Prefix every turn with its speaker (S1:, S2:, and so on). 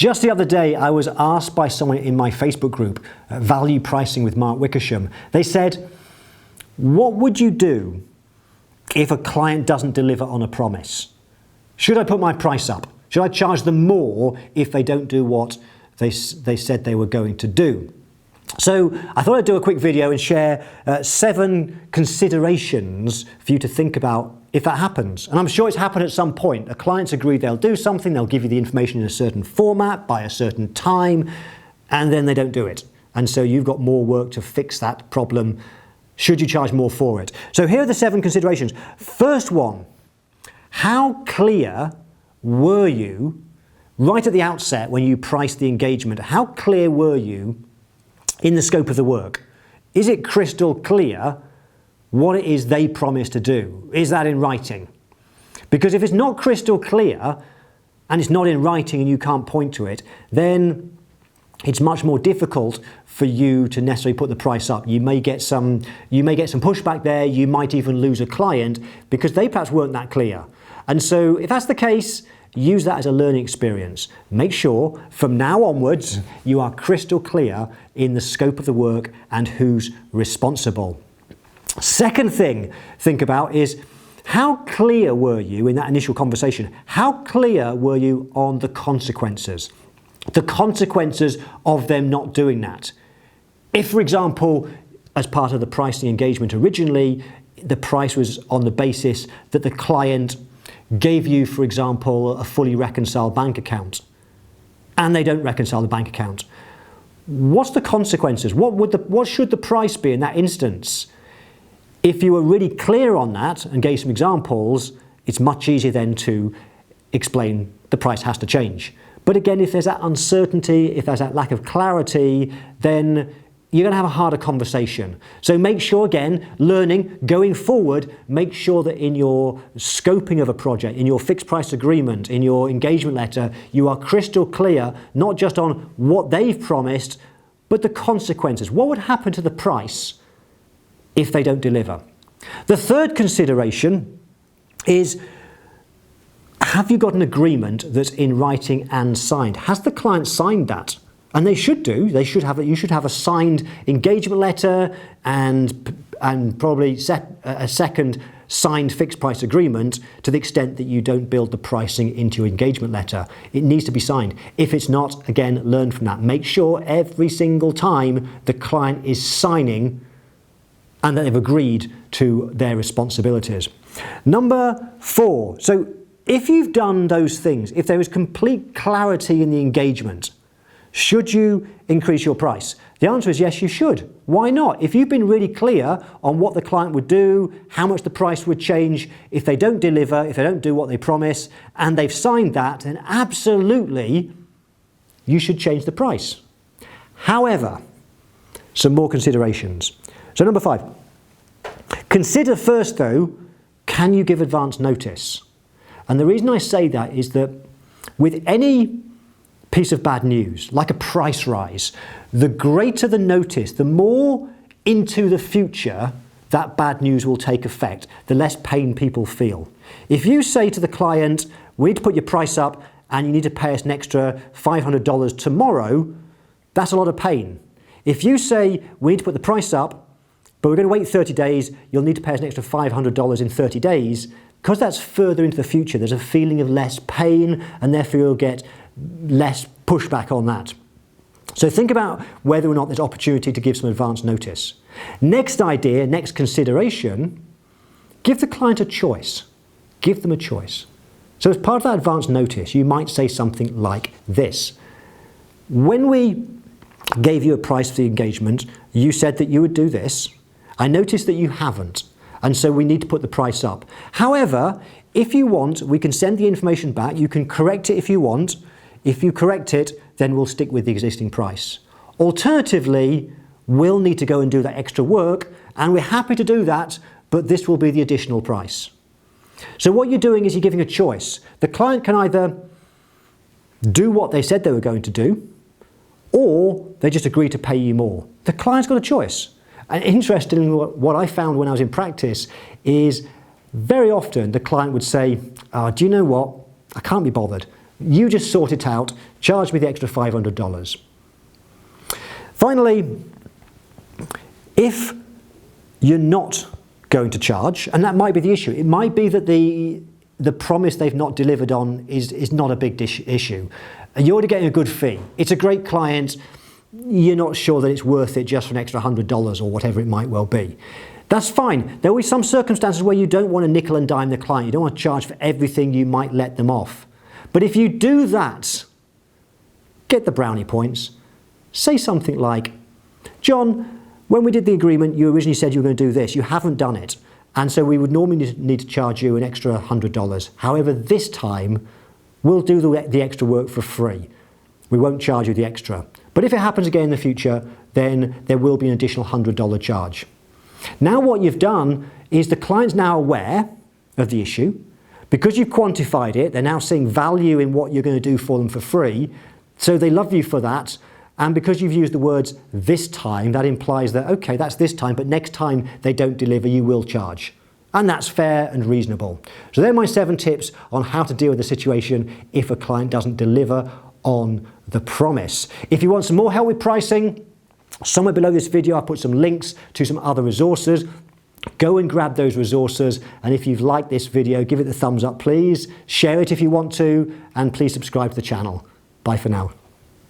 S1: Just the other day, I was asked by someone in my Facebook group, Value Pricing with Mark Wickersham. They said, what would you do if a client doesn't deliver on a promise? Should I put my price up? Should I charge them more if they don't do what they said they were going to do? So I thought I'd do a quick video and share 7 considerations for you to think about if that happens. And I'm sure it's happened at some point. A client's agreed they'll do something, they'll give you the information in a certain format by a certain time, and then they don't do it. And so you've got more work to fix that problem. Should you charge more for it? So here are the 7 considerations. First one, how clear were you right at the outset when you priced the engagement? How clear were you in the scope of the work? Is it crystal clear what it is they promised to do? Is that in writing? Because if it's not crystal clear and it's not in writing and you can't point to it, then it's much more difficult for you to necessarily put the price up. You may get some pushback there. You might even lose a client because they perhaps weren't that clear. And so if that's the case, use that as a learning experience. Make sure from now onwards you are crystal clear in the scope of the work and who's responsible. Second thing think about is, how clear were you in that initial conversation? How clear were you on the consequences? The consequences of them not doing that. If, for example, as part of the pricing engagement originally, the price was on the basis that the client gave you, for example, a fully reconciled bank account, and they don't reconcile the bank account. What's the consequences? What should the price be in that instance? If you were really clear on that and gave some examples, it's much easier then to explain the price has to change. But again, if there's that uncertainty, if there's that lack of clarity, then you're going to have a harder conversation. So make sure, again, learning, going forward, make sure that in your scoping of a project, in your fixed price agreement, in your engagement letter, you are crystal clear, not just on what they've promised, but the consequences. What would happen to the price if they don't deliver? The third consideration is, have you got an agreement that's in writing and signed? Has the client signed that? And they should do. You should have a signed engagement letter and probably a second signed fixed price agreement to the extent that you don't build the pricing into your engagement letter. It needs to be signed. If it's not, again, learn from that. Make sure every single time the client is signing and that they've agreed to their responsibilities. Number 4. So if you've done those things, if there is complete clarity in the engagement, should you increase your price? The answer is yes, you should. Why not? If you've been really clear on what the client would do, how much the price would change if they don't deliver, if they don't do what they promise, and they've signed that, then absolutely you should change the price. However, some more considerations. So number 5, consider first though, can you give advance notice? And the reason I say that is that with any piece of bad news, like a price rise, the greater the notice, the more into the future that bad news will take effect, the less pain people feel. If you say to the client, we need to put your price up and you need to pay us an extra $500 tomorrow, that's a lot of pain. If you say, we need to put the price up, but we're going to wait 30 days, you'll need to pay us an extra $500 in 30 days, because that's further into the future, there's a feeling of less pain and therefore you'll get less pushback on that. So think about whether or not there's opportunity to give some advance notice. Next idea, next consideration, give the client a choice. Give them a choice. So as part of that advance notice, you might say something like this. When we gave you a price for the engagement, you said that you would do this. I noticed that you haven't, and so we need to put the price up. However, if you want, we can send the information back. You can correct it if you want. If you correct it, then we'll stick with the existing price. Alternatively, we'll need to go and do that extra work, and we're happy to do that, but this will be the additional price. So what you're doing is you're giving a choice. The client can either do what they said they were going to do, or they just agree to pay you more. The client's got a choice. And interestingly, what I found when I was in practice is very often the client would say, do you know what? I can't be bothered. You just sort it out, charge me the extra $500. Finally, if you're not going to charge, and that might be the issue, it might be that the promise they've not delivered on is not a big issue. You're already getting a good fee. It's a great client. You're not sure that it's worth it just for an extra $100 or whatever it might well be. That's fine. There will be some circumstances where you don't want to nickel and dime the client. You don't want to charge for everything you might let them off. But if you do that, get the brownie points. Say something like, John, when we did the agreement, you originally said you were going to do this. You haven't done it. And so we would normally need to charge you an extra $100. However, this time, we'll do the extra work for free. We won't charge you the extra. But if it happens again in the future, then there will be an additional $100 charge. Now what you've done is the client's now aware of the issue. Because you've quantified it, they're now seeing value in what you're going to do for them for free. So they love you for that. And because you've used the words this time, that implies that, okay, that's this time, but next time they don't deliver, you will charge. And that's fair and reasonable. So they're my 7 tips on how to deal with the situation if a client doesn't deliver on the promise. If you want some more help with pricing, somewhere below this video I'll put some links to some other resources. Go and grab those resources, and if you've liked this video, give it the thumbs up please, share it if you want to, and please subscribe to the channel. Bye for now.